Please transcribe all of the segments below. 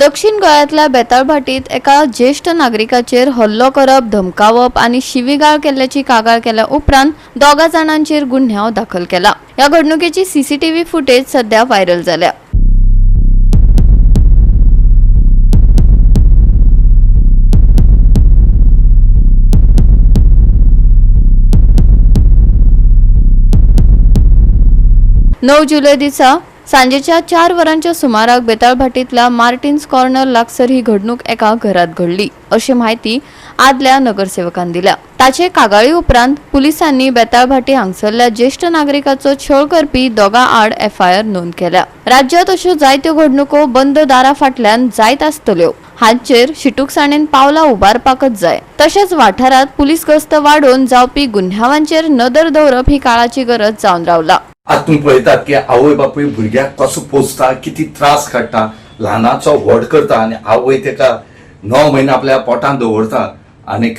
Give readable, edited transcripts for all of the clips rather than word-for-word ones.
दक्षिण गोंयांतल्या बेताळभाटीत एका ज्येष्ठ नागरिकाचेर हल्लो करप, धमकावप आणि शिवीगाळ केल्याची कागाळ केल्या उपरांत दोगा जाणांचेर गुन्यांव दाखल केला। या घडणुकेची सीसीटीव्ही फुटेज सध्या व्हायरल जाल्या। नऊ जुलै दिसा सांजेच्या 4 वरांच्या सुमाराक बेताळभाटीतल्या मार्टिन्स कॉर्नर लागसर ही घडणूक एका घरात घडली अशी माहिती आदल्या नगरसेवकान दिल्या। ताचे कागाळी उपरांत पुलिसांनी बेताळभाटी हांगसरल्या ज्येष्ठ नागरिकाचो छळ करपी दोगा आड FIR नोंद केल्या। राज्यांत अश्यो जायत्यो घडणुको बंद दारा फाटल्यान जायत आसतल्यो। हांचेर शिटूकसाणेन पावलां उबारपाकच जाय। तशेंच वाठारात पुलीस गस्त वाडोवन जावपी गुन्यांवांचेर नदर दवरप ही काळाची गरज जावन रावला। आज तुम्ही पळयतात की आवय बापूय भुरग्याक कसो पोसता, किती त्रास काडटा, ल्हानाचो व्हड करता आणि आवय तेका 9 म्हयने आपल्या पोटांत दवरता आनीक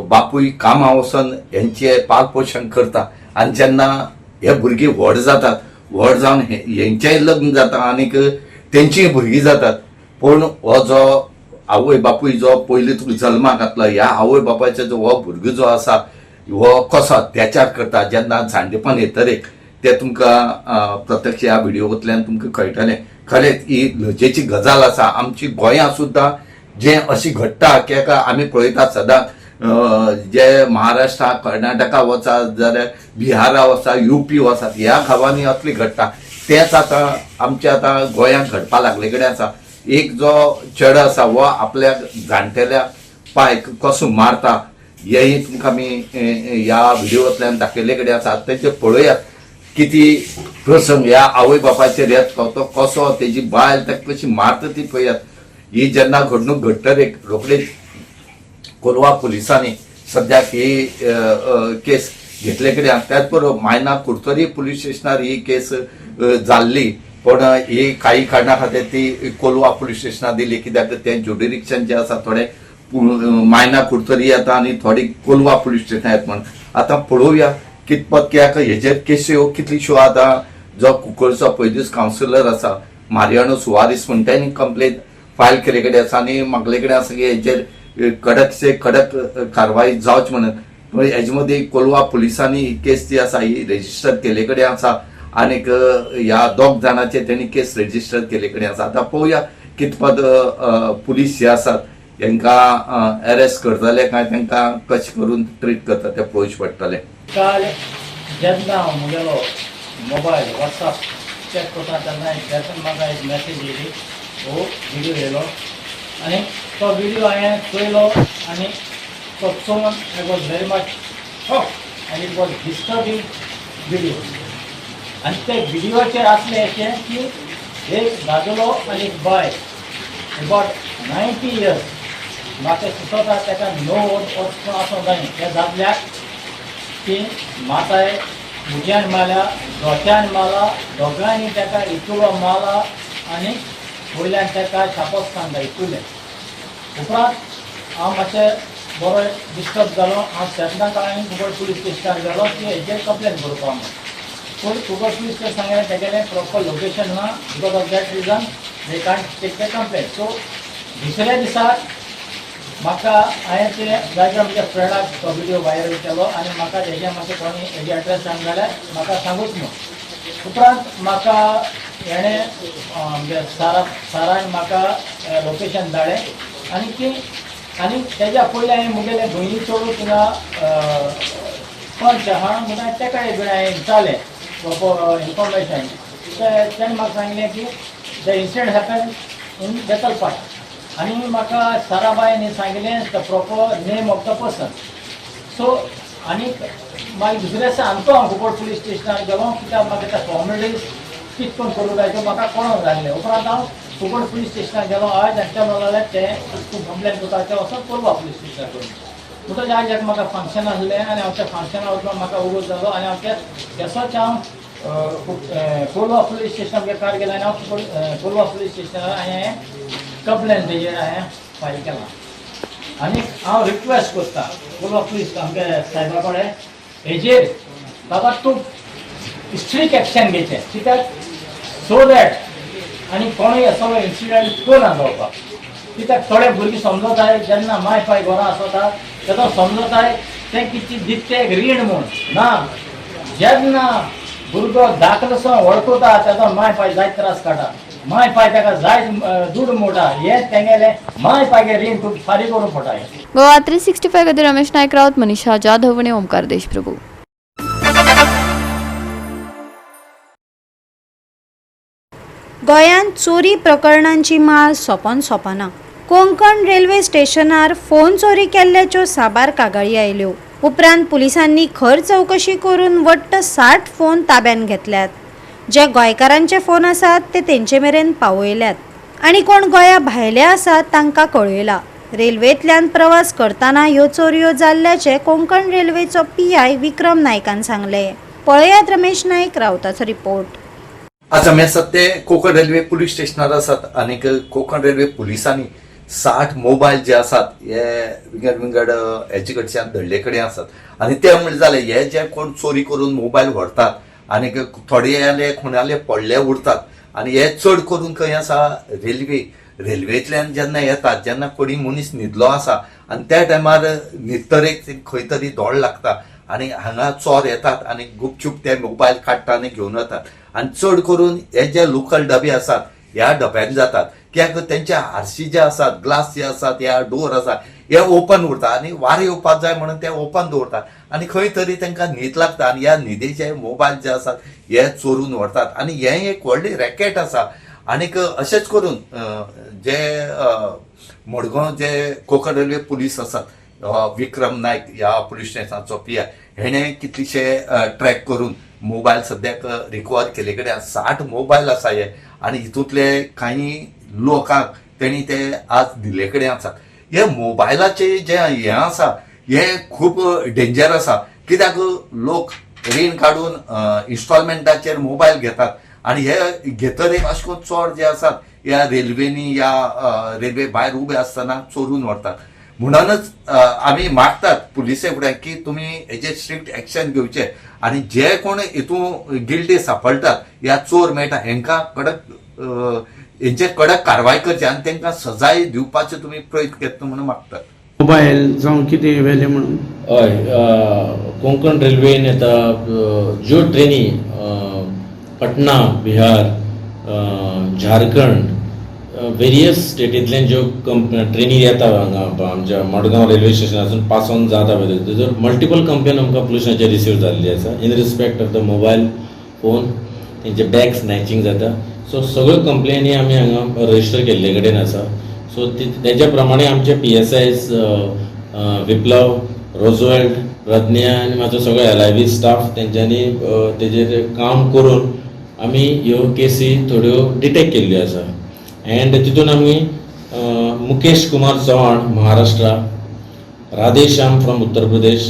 बापूय कामां वचून हेंचे पालपोशण करता आनी जेन्ना हे भुरगीं व्हड जातात, व्हड जावन हेंचेय लग्न जाता आनीक तेंचीय भुरगीं जातात, पूण हो जो आवय बापूय जो पयलीं तुका जल्माक घातलो ह्या आवय बापायचो जो हो भुरगो जो आसा हो कसो अत्याचार करता जेन्ना जाणटेपण येतरेक ते तुमकां प्रत्यक्ष ह्या व्हिडिओतल्यान तुमकां कळटलें। खरेंच ही लजेची गजाल आसा। आमची गोंयां सुद्दां जे अशी घडटा कित्याक आमी पळयतात सदां जे महाराष्ट्रा कर्नाटका वचात जाल्यार बिहारा वचात, UP वचात, ह्या गांवांनी असली घडटा। तेच आतां आमच्या आतां गोंयांत घडपा लागले कडेन आसा। एक जो चेडो आसा हो आपल्या जाणटेल्या पायक कसो मारता हेय तुमकां आमी ह्या व्हिडिओतल्यान दाखयले कडेन आसा। तेचे पळयात किती प्रसंग ह्या आवय बापाचेर येता, तो कसो तेजी बायल ताका कशी मारता ती पळयात। ही जेन्ना घडणूक घडटरेक रोखडीच कोलवा पुलिसांनी सद्याक ही केस घेतले कडेन। त्याच बरोबर मायना कुर्तरी पुलीस स्टेशनार ही केस जाल्ली, पण ही काही कारणा खातीर ती कोलवा पुलीस स्टेशनार दिली कित्याक ते ज्युडिरिक्शन जे आसा थोडे मायना कुर्तरी येता आनी थोडी कोलवा पुलीस स्टेशन येता म्हण। आतां पळोवया कितपत कित्याक हेजेर केस्यो कितल्योश्यो आतां जो कुंकळचो पयलींच कावन्सिलर आसा मारियानो सुवारीस म्हण ताणें कंप्लेन फायल केले कडेन आसा आनी मागले कडेन आसा की हेजेर कडक से कडक कारवाई जावची म्हणून। हेजे मदीं कोलवा पुलिसांनी ही केस जी आसा ही रेजिस्टर केले कडेन आसा आनीक ह्या 2 जाणांचेर तेणी केस रेजिस्टर केले कडेन आसा। आतां पळोवया कितपत पुलीस जे आसात तांकां अरेस्ट करतले काय तांकां कशें करून ट्रीट करता तें पळोवचें पडटलें। काल जेन्ना हांव म्हगेलो मोबायल WhatsApp चॅक करता तेन्ना तातूंत म्हाका एक मॅसेज येयली, हो व्हिडिओ येयलो आनी तो व्हिडिओ हांवें पळयलो आनी तो चोवन I was very much shocked आनी इट वॉज डिस्टर्बिंग व्हिडिओ। आनी ते व्हिडिओचेर आसलें अशें की एक दादलो आनी एक बाय अबाउट 90 years म्हाका सुचोता ताका नो वचून आसूं जाय त्या दादल्याक की माताय भुरग्यान मारल्या, दोत्यान मारला, दोगांनी ताका इतुलो मारला आनी वयल्यान ताका शापोत्सान घायतुलें। उपरांत हांव मातशें बरो डिस्टर्ब जालो। हांव सेंटनाक हांवें कुंकळ पुलीस स्टेशनार गेलो की हेजेर कंप्लेन करपा म्हूण, पूण कुंकळ पुलीस स्टेशन सांगलें तेगेलें प्रॉपर लोकेशन ना, because of that reason they can't take the complaint. So दुसऱ्या दिसा म्हाका हांवें ते जायत्या म्हज्या फ्रेंडाक तो व्हिडिओ व्हायरल केलो आनी म्हाका हेजे मातशें कोणी हेजे एड्रेस सांग जाल्यार म्हाका सांगूच म्हणून। उपरांत म्हाका हेणें म्हणजे सारान म्हाका लोकेशन धाडलें आनी तेज्या पयलीं हांवें मुगेले भयणी चोडू थिंगा पंच आहा म्हणून तेकाय बीन हांवें विचारलें प्रॉपर इन्फॉर्मेशन। तेणें म्हाका सांगलें की द इन्सिडंट हॅपन इन बेतलपाट आनी म्हाका साराबायनी सांगलें the proper name of the person. So आनी मागीर दुसऱ्या दिसा आमचो हांव कुंकळ पुलीस स्टेशनार गेलो कित्याक म्हाका त्या फॉर्मेलिटीज कितें करून करूंक जाय तें म्हाका कळोंक जाय आहलें। उपरांत हांव कुंकळ पुलीस स्टेशनार गेलो। आयज हांचे म्हणलें तें तूं कंप्लेन करता तें वचून कोलवा पुलीस स्टेशनार करून म्हणटच आयज एक म्हाका फंक्शन आसलें आनी हांव त्या फंक्शना वचून म्हाका उगोज जालो आनी हांव तेसोच हांव कोलवा पुलीस स्टेशनार मुखार गेलो आनी हांव कोलवा पुलीस स्टेशनार हांवें कंप्लेन तेजेर हांवें फायल केला। आनी हांव रिक्वेस्ट करता कोलवा पुलीस आमच्या साहेबा कडेन हेजेर बाबा तूं स्ट्रीक एक्शन घेवचें कित्याक सो दॅट आनी कोणूय असो इन्सिडंट करना जावपाक. कित्याक थोडे भुरगीं समजताय जेन्ना माय पाय घरा आसता तेदो समजताय ते कितें दिते एक रीण म्हूण ना. जेन्ना भुरगो धाकलोसो वळखता तेदो माय पाय जायत त्रास काडटा. माय पाय ताका जाय दूड मोडटा. हे तेंगेले माय पायगे रीण खूब फारीक करूं पडटा. गोवा 365 खातीर रमेश नायक रावत, मनीषा जाधव आनी ओमकार देशप्रभू. गोंयांत चोरी प्रकरणांची माळ सोंपोन सोंपना. कोंकण रेल्वे स्टेशनार फोन चोरी केल्ल्याच्यो साबार कागाळी आयल्यो. उपरांत पुलिसांनी खर चवकशी करून वट्ट 60 फोन ताब्यात घेतल्यात. जे गोंयकारांचे फोन आसात ते तेंचे मेरेन पावयल्यात आनी कोण गोंया भायले आसात तांकां कळयला. रेल्वेंतल्यान प्रवास करतना ह्यो चोरयो जाल्ल्याचे कोंकण रेल्वेचो PI विक्रम नायकान सांगले. पळयात रमेश नायक रावताचो रिपोर्ट. आज आमी आसात ते कोंकण रेल्वे पुलीस स्टेशनार आसात आनी कोंकण रेल्वे पुलिसांनी 60 मोबायल जे आसात हे विंगड हेचे कडच्यान दळले कडेन आसात आनी ते म्हणजे जाले हे जे कोण चोरी करून मोबायल व्हरतात आनी थोडे याले कोणाले पडले उरतात आनी हे चड करून खंय आसा रेल्वेंतल्यान जेन्ना येतात जेन्ना कोणी मनीस न्हिदलो आसा आनी त्या टायमार न्हिदतरेक खंय तरी दोळ लागता आनी हांगा चोर येतात आनी गुपचूप ते मोबायल काडटा आनी घेवन वतात आनी चड करून हे जे लोकल डबे आसात ह्या डब्यान जातात कित्याक तेंचे आरशी जे आसात ग्लास जे आसात ह्या डोर आसा हे ओपन उरता आनी वारें येवपाक जाय म्हणून ते ओपन दवरतात आनी खंय तरी तांकां न्हीद लागता आनी ह्या न्हिदेचे मोबायल जे आसात हे चोरून व्हरतात आनी हे एक व्हडली रॅकेट आसा. आनीक अशेंच करून जे मडगांव जे कोंकण रेल्वे पुलीस आसात विक्रम नायक ह्या पुलीस स्टेशनाचो PI हेणे कितलीशे ट्रॅक करून मोबायल सद्याक रिकवर केले कडेन 60 मोबायल आसा हे आनी हितूंतले काही लोकांक तेणी ते आज दिले कडेन आसात. हे मोबायलाचे जे हे आसा हे खूब डेंजर आसा कित्याक लोक रीण काडून इन्स्टॉलमेंटाचेर मोबायल घेतात आनी हे घेतरेक अशें करून चोर जे आसात ह्या रेल्वेनी या रेल्वे भायर उबे आसतना चोरून व्हरतात. म्हणूनच आमी मागतात पुलिसे फुड्यान की तुमी हेजेर स्ट्रिक्ट एक्शन घेवचे आनी जे कोण हितून गिल्टी सांपडटात ह्या चोर मेळटा हेंकां हेंचेर कडक कारवाय करची आनी तांकां सजाय दिवपाचे तुमी प्रयत्न केले म्हणून मागतात. मोबायल जावं कितें व्हेले म्हणून हय कोंकण रेल्वेन आतां ज्यो ट्रेनी पटना बिहार झारखंड वेरियस स्टेटींतल्यान ज्यो ट्रेनी येता हांगा आमच्या मडगांव रेल्वे स्टेशनासून पास ऑन जाता पळय तेजो मल्टिपल कंप्लेन आमकां पुलिसांचेर रिसीव जाल्ली आसा in respect of the mobile phone तेंचे बॅग स्नॅचिंग जाता. सो सगळ्यो कंप्लेनी आमी हांगा रजिस्टर केल्ले कडेन आसा. सो तेज्या प्रमाणे आमचे PSIs विप्लव रोजवेल्ड प्रज्ञा आनी म्हाजो सगळो LIV स्टाफ तेंच्यांनी तेजेर काम करून आमी ह्यो केसी थोड्यो डिटेक्ट केल्ल्यो आसा. एंड तितून आमी Mukesh Kumar Chavan Maharashtra, Radheshyam from Uttar Pradesh,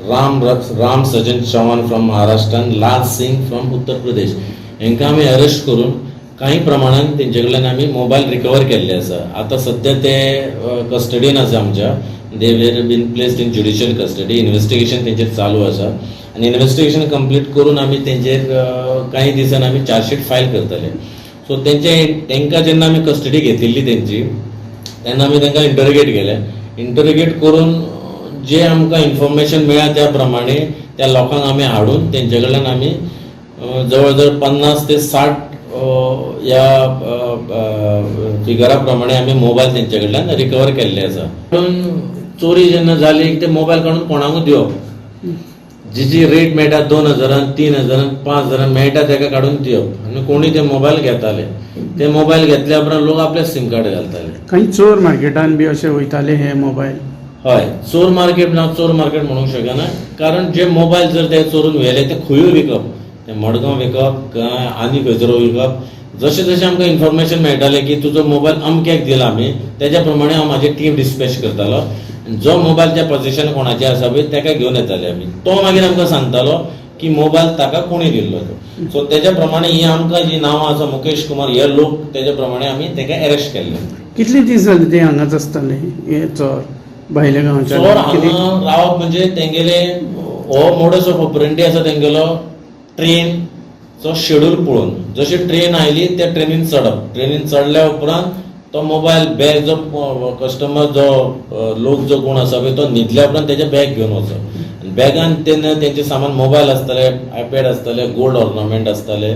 Ram Sajjan Chavan from Maharashtra आनी लाल सिंग फ्रॉम उत्तर प्रदेश हांकां आमी अरेस्ट करून काही प्रमाणात तेंचे कडल्यान आमी मोबायल रिकवर केल्ले आसा. आतां सध्या ते कस्टडीन आसा आमच्या. They were been placed in judicial custody. Investigation तेंचेर चालू आसा आनी इन्व्हेस्टिगेशन कंप्लीट करून आमी तेंचेर काही दिसान आमी चार्जशीट फायल करतले. सो तेंकां जेन्ना आमी कस्टडी घेतिल्ली तेंची तेन्ना आमी तेंकां इंटरोगेट केले. इंटरोगेट करून जे आमकां इन्फॉर्मेशन मेळ्ळा त्या प्रमाणे त्या लोकांक आमी हाडून तेंचे कडल्यान आमी जवळ जवळ 50 ते 60 ह्या फिगरा प्रमाणे आमी मोबायल तेंचे कडल्यान रिकवर केल्ले आसा. पूण चोरी जेन्ना जाली ते मोबायल काडून कोणाकूय दिवप. जी रेट मेळटा 2000 3000 5000 मेळटा तेका काडून दिवप आनी कोणी ते मोबायल घेताले. ते मोबायल घेतल्या उपरांत लोक आपले सिम कार्ड घालताले. काही चोर मार्केटान बी अशे वयताले हे मोबायल. हय चोर मार्केट ना चोर मार्केट म्हणूंक शकना कारण जे मोबायल जर ते चोरून व्हेले ते खंयूय विकप. ते मडगांव विकप काय आनी खंयसर विकप. जशें जशें आमकां इन्फॉर्मेशन मेळटालें की तुजो मोबायल अमक्याक दिला आमी तेज्या प्रमाणे हांव म्हाजी टीम डिस्पॅच करतालो. जो मोबायल त्या पोजिशन कोणाचे आसा पळय तेका घेवन येताले आमी. तो मागीर आमकां सांगतालो की मोबायल ताका कोणी दिल्लो तो. सो तेज्या प्रमाणे ही आमकां जी नांवां आसा मुकेश कुमार हे लोक तेज्या प्रमाणे आमी तेका अरेस्ट केल्ले. कितले दीस जाले ते हांगाच आसताले हे चोर भायल्या गांवचे? चोर हांगा रावप म्हणजे तेंगेले हो मोडस ऑफ ऑपरेंडी आसा तेंगेलो ट्रेन चो शेड्यूल पळोवन जशी ट्रेन आयली त्या ट्रेनीन चडप, ट्रेनीन चडल्या उपरांत तो मोबायल बॅग जो कस्टमर जो लोक जो कोण आसा पळय तो न्हिदल्या उपरांत तेजे बॅग घेवन वचप, बॅगान तेंचे सामान मोबायल आसतले, आयपॅड आसतले, गोल्ड ऑर्नामेंट आसतले,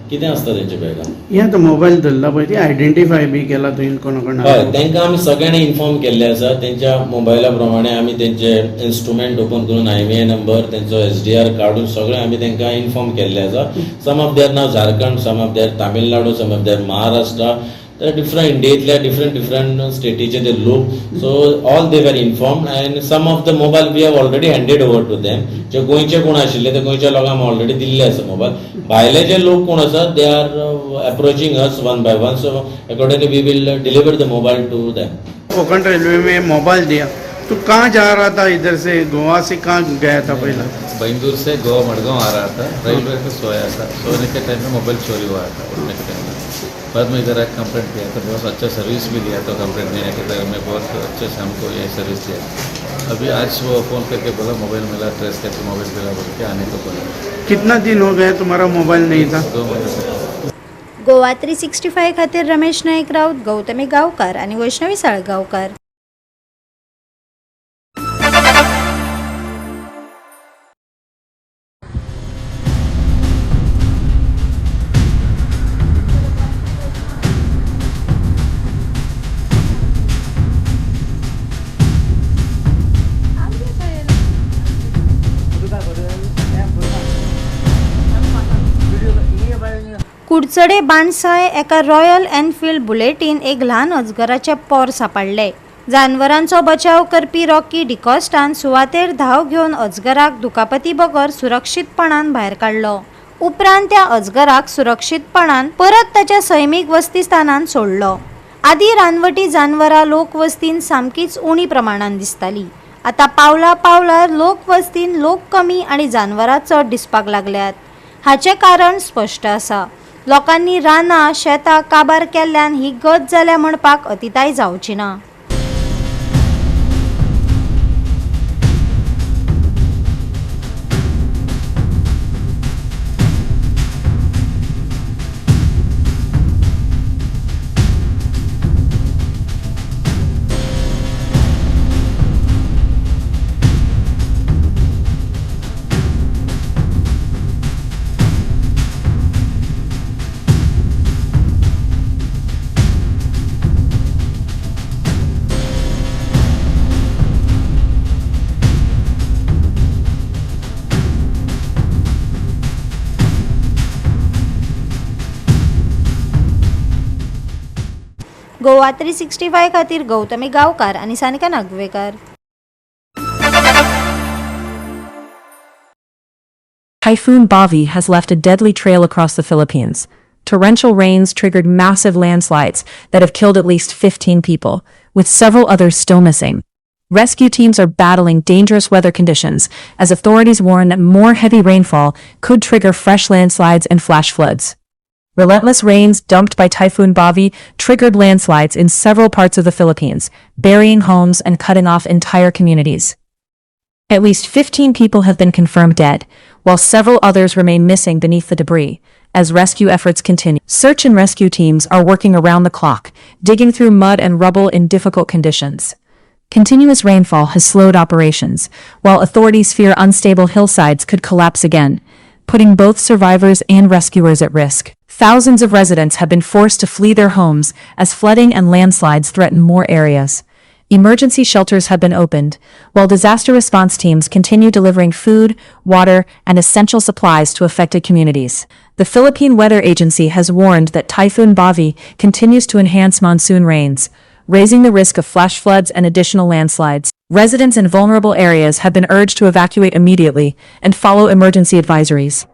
कितें आसता तेंच्या बॅगान. हे आतां मोबायल धरला पळय ती आयडेंटिफाय बी केला तुवें कोणा हय, तांकां आमी सगळ्यांनी इन्फॉर्म केल्ले आसा. तेंच्या मोबायला प्रमाणे आमी तेंचे इन्स्ट्रुमेंट ओपन करून IMEI नंबर, तेंचो SDR काडून सगळें आमी तांकां इन्फॉर्म केल्ले आसा. सम ऑफ देर नाव Jharkhand, some of their Tamil Nadu, some of their Maharashtra, तर डिफरंट इंडियेंतल्या डिफरंट स्टेटीचे ते लोक. So all they were informed and some of the mobile we have already handed over to them. जे गोंयचे कोण आशिल्ले ते गोंयच्या लोकांक ऑलरेडी दिल्ले आसा मोबायल. भायले जे लोक कोण आसा they are approaching us one by one. So accordingly we will deliver the mobile to them. Konkan railway में मोबाइल दिया, तू कहाँ जा रहा था? इधर से गोवा से कहाँ गया था पहला? बैंगलोर से गोवा मडगांव आ रहा था, रेलवे पे सोया था, सोने के टाइम में मोबाइल चोरी हुआ था, उठने के टाइम में. बाद में इधर आके कंप्लेंट किया तो बहुत अच्छा सर्विस भी दिया, तो कंप्लेंट देने के टाइम में बहुत अच्छे से हमको ये सर्विस दिया. अभी आज वो फ़ोन करके बोला मोबाइल मिला, ट्रेस करके मोबाइल मिला बोल के आने को बोला. कितना दिन हो गया तुम्हारा मोबाइल नहीं था? 2 महीने से. गोवा 365 खातीर रमेश नाईक राऊत, गौतमी गावकार आणि वैष्णवी साळगावकार. कुडचडे बाणसाय एका रॉयल एनफिल्ड बुलेटीन एक ल्हान अजगराचे पोर सांपडले. जानवरांचो बचाव करपी रॉकी डिकॉस्टान सुवातेर धांव घेवन अजगराक दुखापती बगर सुरक्षीतपणान भायर काडलो. उपरांत त्या अजगराक सुरक्षीतपणान परत ताच्या सैमीक वस्तीस्थानांत सोडलो. आदी रानवटी जानवरां लोकवस्तीन सामकीच उणी प्रमाणात दिसताली. आता पावला पावला लोकवस्तीन लोक कमी आणि जानवरां चड दिसपाक लागल्यात. हाचे कारण स्पश्ट आसा. लोकांनी रानां शेतां काबार केल्ल्यान ही गत जाल्या म्हणपाक अतिताय जावची ना. गोवा 365 खातीर गौतमी गावकार आणि Sanika Nagwekar. Typhoon Bavi has left a deadly trail across the Philippines. Torrential rains triggered massive landslides that have killed at least 15 people, with several others still missing. Rescue teams are battling dangerous weather conditions as authorities warn that more heavy rainfall could trigger fresh landslides and flash floods. Relentless rains dumped by Typhoon Bavi triggered landslides in several parts of the Philippines, burying homes and cutting off entire communities. At least 15 people have been confirmed dead, while several others remain missing beneath the debris as rescue efforts continue. Search and rescue teams are working around the clock, digging through mud and rubble in difficult conditions. Continuous rainfall has slowed operations, while authorities fear unstable hillsides could collapse again, putting both survivors and rescuers at risk. Thousands of residents have been forced to flee their homes as flooding and landslides threaten more areas. Emergency shelters have been opened, while disaster response teams continue delivering food, water, and essential supplies to affected communities. The Philippine Weather Agency has warned that Typhoon Bavi continues to enhance monsoon rains, raising the risk of flash floods and additional landslides. Residents in vulnerable areas have been urged to evacuate immediately and follow emergency advisories.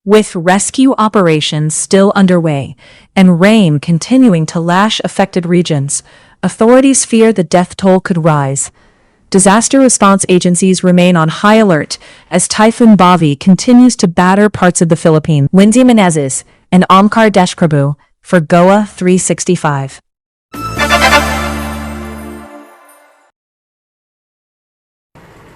With rescue operations still underway and rain continuing to lash affected regions, authorities fear the death toll could rise. Disaster response agencies remain on high alert as Typhoon Bavi continues to batter parts of the Philippines. Lindsay Menezes and Omkar Deshprabhu for Goa 365.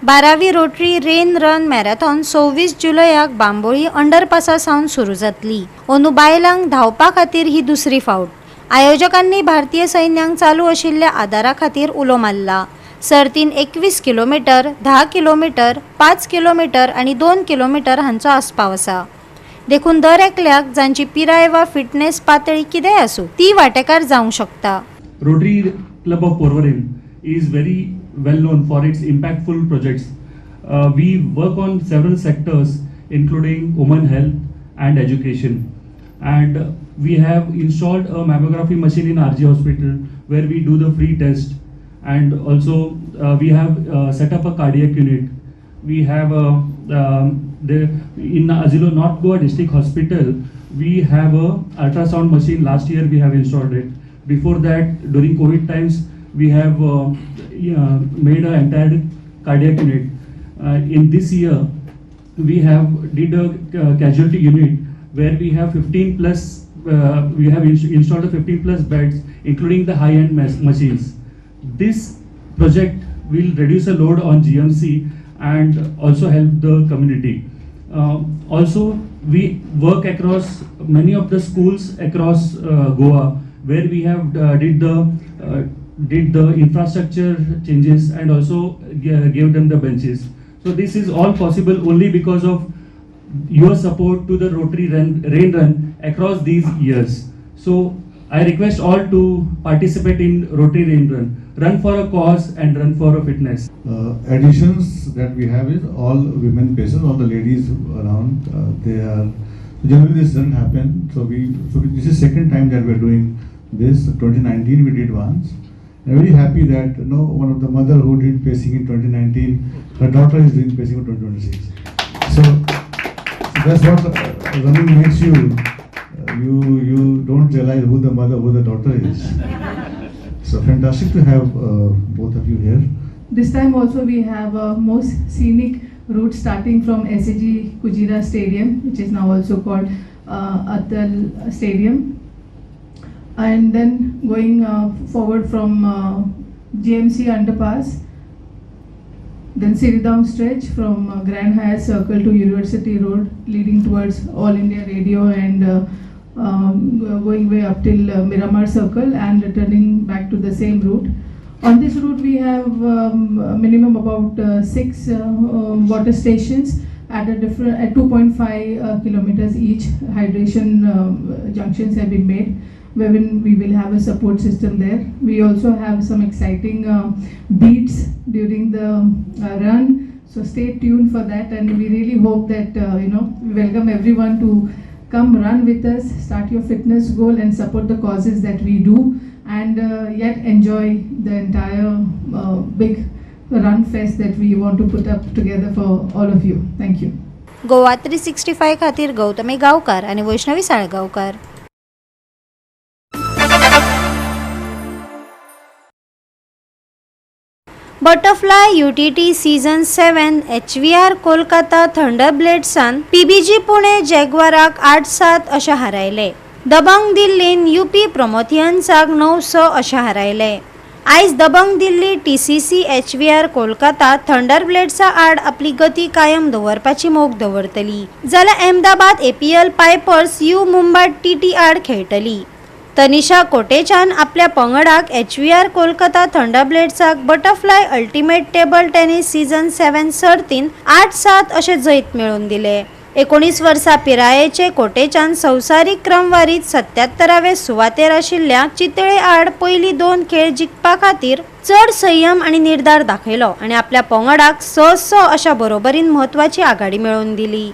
12वी rotary rain run marathon 26 जुलयाक बांबोळी अंडरपासा सावन सुरू जातली. अंदू बायलांक धावपा खातीर ही दुसरी फावट. आयोजकांनी भारतीय सैन्यांक चालू आशिल्ल्या आदारा खातीर उलो मारला. सर्तीन 21 किलोमीटर, 10 किलोमीटर, 5 किलोमीटर आणि 2 किलोमीटर हांचो आस्पाव आसा. देखून दर एकल्याक जांची पिराय वा फिटनेस पातळी कितेंय आसूं ती वांटेकार जावंक शकता. Rotary Club of Porvorim is very well known for its impactful projects. We work on several sectors including women health and education. And we have installed a mammography machine in RG Hospital where we do the free test. And also we have set up a cardiac unit. We have in Azilo North Goa District Hospital, we have a ultrasound machine. Last year we have installed it. Before that, during COVID times, we have made an entire cardiac unit. In this year, we have did a casualty unit where we have 15 plus. We have installed the 15 plus beds, including the high-end machines. This project will reduce the load on GMC and also help the community. Also, we work across many of the schools across Goa, where we have did the infrastructure changes and also gave them the benches. So this is all possible only because of your support to the Rotary Rain Run across these years. So I request all to participate in Rotary Rain Run. Run for a cause and run for a fitness. Additions that we have is all women patients, all the ladies around. They are generally this doesn't happen. So this is second time that we're doing this. 2019 we did once. I'm very happy that one of the mother who did pacing in 2019, her daughter is doing pacing in 2026. So that's what running makes you. You don't realize who the mother, who the daughter is. So fantastic to have both of you here. This time also we have a most scenic route starting from SAG Kujira Stadium, which is now also called Atal Stadium, and then going forward from GMC Underpass, then Siridam stretch from Grand Hyatt Circle to University Road, leading towards All India Radio and going way up till Miramar Circle and returning back to the same route. On this route we have minimum about 6 water stations at 2.5 kilometers each. Hydration junctions have been made, wherein we will have a support system there. We also have some exciting beats during the run, so stay tuned for that, and we really hope that we welcome everyone to come run with us, start your fitness goal and support the causes that we do, and yet enjoy the entire big run fest that we want to put up together for all of you. Thank you. Goa 365 खातीर गौतमी गावकार आणि Vaishnavi Salgaonkar. Butterfly UTT season 7 HVR Kolkata थंडरब्लेड्सान PBG Pune जॅग्वाराक 8-7 अशें हारयले. Dabangg दिल्लीन UP प्रोमेथियन्साक 9-6 अशें हारयले. आयज Dabangg Delhi TCC HVR Kolkata थंडरब्लेड्सा आड आपली गती कायम दवरपाची मोख दवरतली, जाल्यार Ahmedabad APL pipers U Mumbai TT आड खेळटली. तनिषा कोटेचान आपल्या पंगडाक HVR कोलकाता थंडरब्लेड्साक butterfly ultimate table tennis season 7 सर्तीन 8-7 अशें जैत मेळोवन दिले. 19 वर्सां पिरायेचे कोटेचान संवसारीक क्रमवारीत 77व्या सुवातेर आशिल्ल्या चितळे आड पयली 2 खेळ जिखपा खातीर चड संयम आनी निर्धार दाखयलो आनी आपल्या पंगडाक 6-6 अशा बरोबरीन म्हत्वाची आघाडी मेळोवन दिली.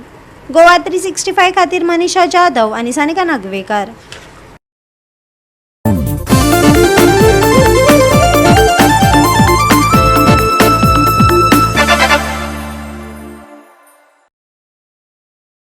गोवा 365 खातीर मनीषा जाधव आनी सानिका नागवेकर.